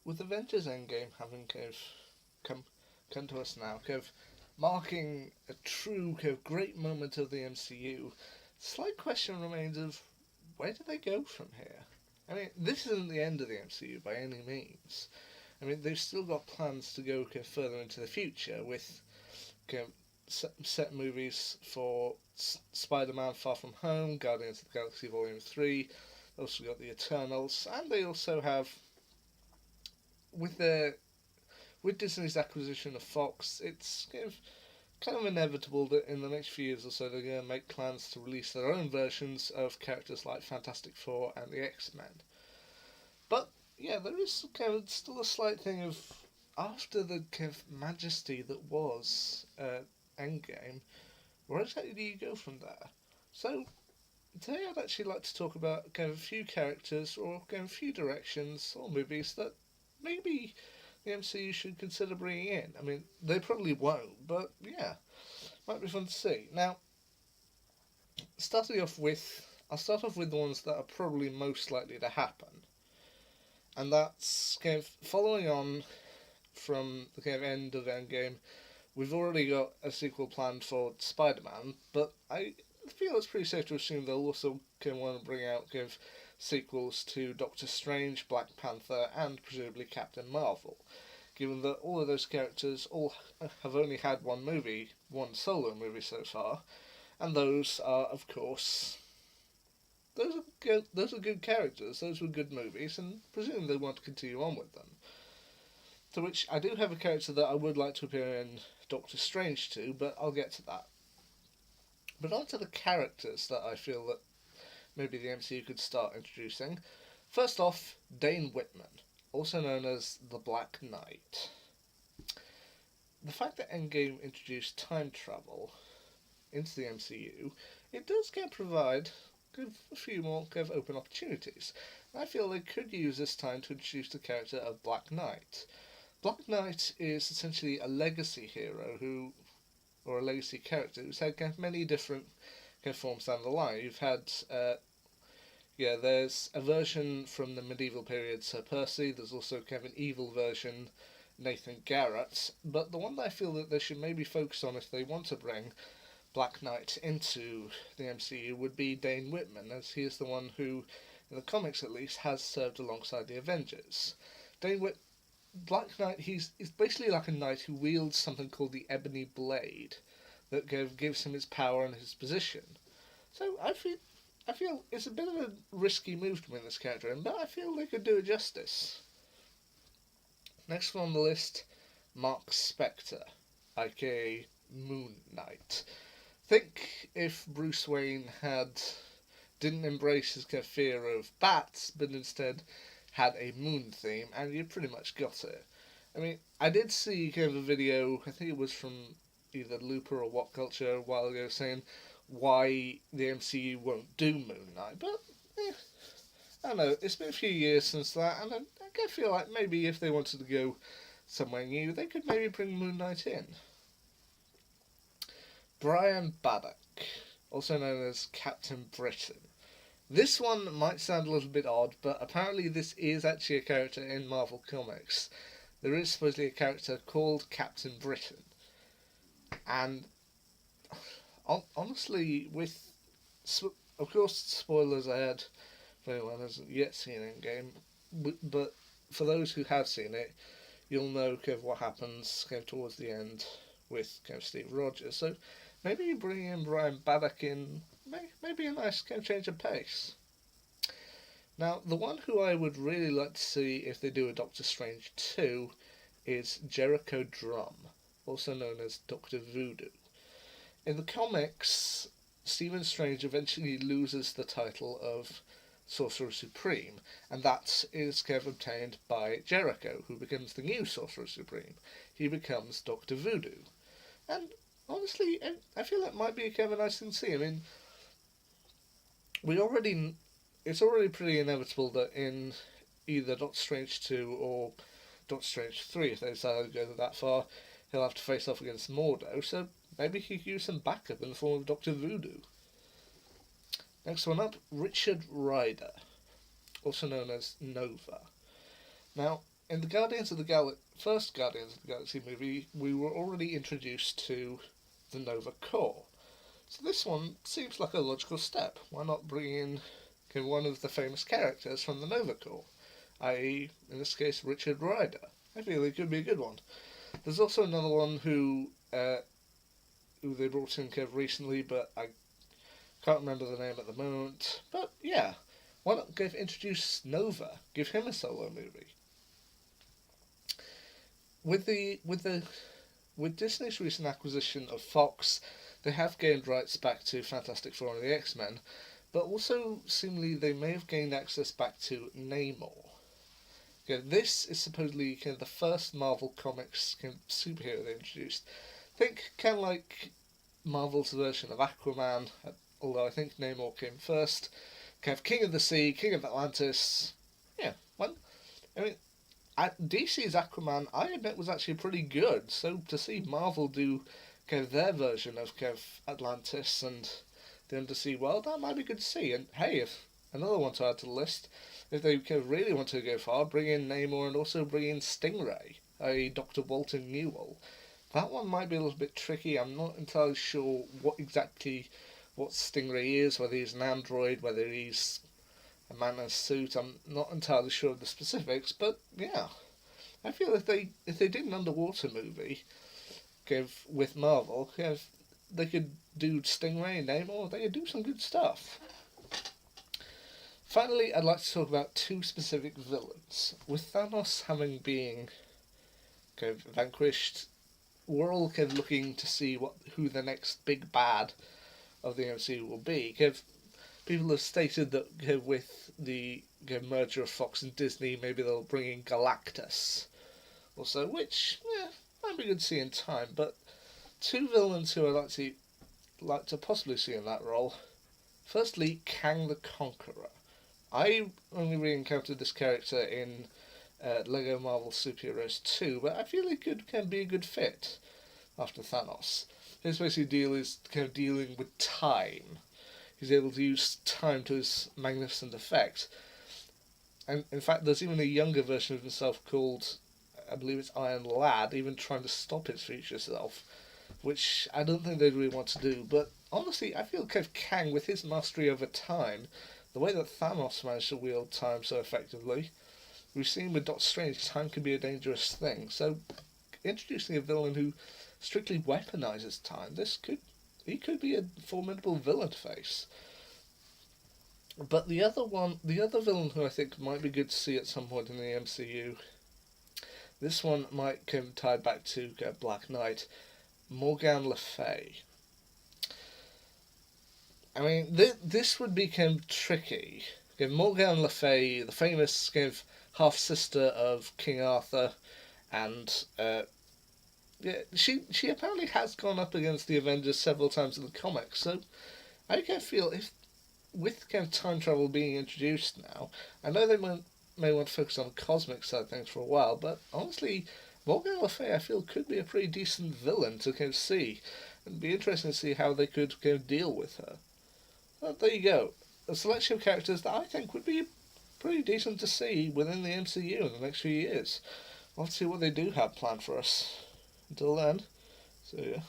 with Avengers Endgame having come come to us now, marking a true great moment of the MCU, slight question remains of where do they go from here? I mean, this isn't the end of the MCU by any means. I mean, they've still got plans to go further into the future with set movies for Spider-Man: Far From Home, Guardians of the Galaxy Volume 3. They also got the Eternals, and they also have with their with Disney's acquisition of Fox, it's kind of inevitable that in the next few years or so they're going to make plans to release their own versions of characters like Fantastic Four and the X-Men. But yeah, there is still a slight thing of after the majesty that was Endgame, where exactly do you go from there? So today I'd actually like to talk about a few characters or a few directions or movies that maybe the MCU should consider bringing in. I mean, they probably won't, but yeah, might be fun to see. Now, I'll start off with the ones that are probably most likely to happen, and that's following on from the end of Endgame. We've already got a sequel planned for Spider-Man, but I feel it's pretty safe to assume they'll also want to bring out sequels to Doctor Strange, Black Panther, and presumably Captain Marvel, given that all of those characters all have only had one solo movie so far, and those are, of course, those are good characters, those were good movies, and presumably they want to continue on with them. To which I do have a character that I would like to appear in Doctor Strange too, but I'll get to that. But on to the characters that I feel that maybe the MCU could start introducing. First off, Dane Whitman, also known as the Black Knight. The fact that Endgame introduced time travel into the MCU, it does provide a few more open opportunities. I feel they could use this time to introduce the character of Black Knight. Black Knight is essentially a legacy hero or a legacy character who's had many different forms down the line. You've had there's a version from the medieval period, Sir Percy. There's also an evil version, Nathan Garrett. But the one that I feel that they should maybe focus on if they want to bring Black Knight into the MCU would be Dane Whitman, as he is the one who, in the comics at least, has served alongside the Avengers. Black Knight, he's basically like a knight who wields something called the Ebony Blade that gives him his power and his position. So I feel it's a bit of a risky move to bring this character in, but I feel they could do it justice. Next one on the list, Mark Spector, aka Moon Knight. Think if Bruce Wayne didn't embrace his fear of bats, but instead had a moon theme, and you pretty much got it. I mean, I did see a video, I think it was from either Looper or What Culture a while ago, saying why the MCU won't do Moon Knight, but I don't know, it's been a few years since that, and I feel like maybe if they wanted to go somewhere new, they could maybe bring Moon Knight in. Brian Baddock, also known as Captain Britain. This one might sound a little bit odd, but apparently this is actually a character in Marvel Comics. There is supposedly a character called Captain Britain. And honestly, of course, spoilers ahead for anyone who hasn't yet seen Endgame, but for those who have seen it, you'll know what happens towards the end with Steve Rogers. So maybe bringing in Brian Baddock in may be a nice change of pace. Now, the one who I would really like to see if they do a Doctor Strange 2 is Jericho Drumm, also known as Dr. Voodoo. In the comics, Stephen Strange eventually loses the title of Sorcerer Supreme, and that is obtained by Jericho, who becomes the new Sorcerer Supreme. He becomes Dr. Voodoo. And honestly, I feel that might be a nice thing to see. I mean, it's already pretty inevitable that in either Doctor Strange 2 or Doctor Strange 3, if they decide to go that far, he'll have to face off against Mordo, so maybe he could use some backup in the form of Dr. Voodoo. Next one up, Richard Rider, also known as Nova. Now, in the first Guardians of the Galaxy movie, we were already introduced to the Nova Corps. So this one seems like a logical step. Why not bring in one of the famous characters from the Nova Corps, i.e., in this case, Richard Rider? I feel it could be a good one. There's also another one who they brought in recently, but I can't remember the name at the moment. But yeah, why not introduce Nova? Give him a solo movie. With Disney's recent acquisition of Fox, they have gained rights back to Fantastic Four and the X-Men, but also seemingly they may have gained access back to Namor. This is supposedly the first Marvel Comics superhero they introduced. Think kind of like Marvel's version of Aquaman, although I think Namor came first. King of the Sea, King of Atlantis. Yeah, well, I mean, DC's Aquaman, I admit, was actually pretty good. So to see Marvel do their version of Atlantis and the undersea world, that might be good to see. And hey, if another one to add to the list, if they really want to go far, bring in Namor and also bring in Stingray, i.e. Dr. Walton Newell. That one might be a little bit tricky. I'm not entirely sure what Stingray is, whether he's an android, whether he's a man in a suit. I'm not entirely sure of the specifics, but yeah, I feel if they did an underwater movie, with Marvel, they could do Stingray and Namor. They could do some good stuff. Finally, I'd like to talk about two specific villains. With Thanos having been vanquished, we're all looking to see who the next big bad of the MCU will be. People have stated that with the merger of Fox and Disney, maybe they'll bring in Galactus also, which might be good to see in time. But two villains who I'd like to possibly see in that role. Firstly, Kang the Conqueror. I only re-encountered this character in Lego Marvel Super Heroes 2, but I feel he can be a good fit after Thanos. His basic deal is dealing with time. He's able to use time to his magnificent effect. And in fact, there's even a younger version of himself called, I believe it's Iron Lad, even trying to stop his future self, which I don't think they'd really want to do. But honestly, I feel Kang, with his mastery over time, the way that Thanos managed to wield time so effectively, we've seen with Doctor Strange, time can be a dangerous thing. So, introducing a villain who strictly weaponizes time, he could be a formidable villain to face. But the other villain who I think might be good to see at some point in the MCU, this one might come tied back to Black Knight, Morgan Le Fay. I mean, this would become tricky. Morgan Le Fay, the famous half sister of King Arthur, and she apparently has gone up against the Avengers several times in the comics. So I feel if with time travel being introduced now, I know they may want to focus on the cosmic side of things for a while, but honestly, Morgan Le Fay I feel could be a pretty decent villain to see. It'd be interesting to see how they could deal with her. Well, there you go. A selection of characters that I think would be pretty decent to see within the MCU in the next few years. Let's see what they do have planned for us. Until then, see ya.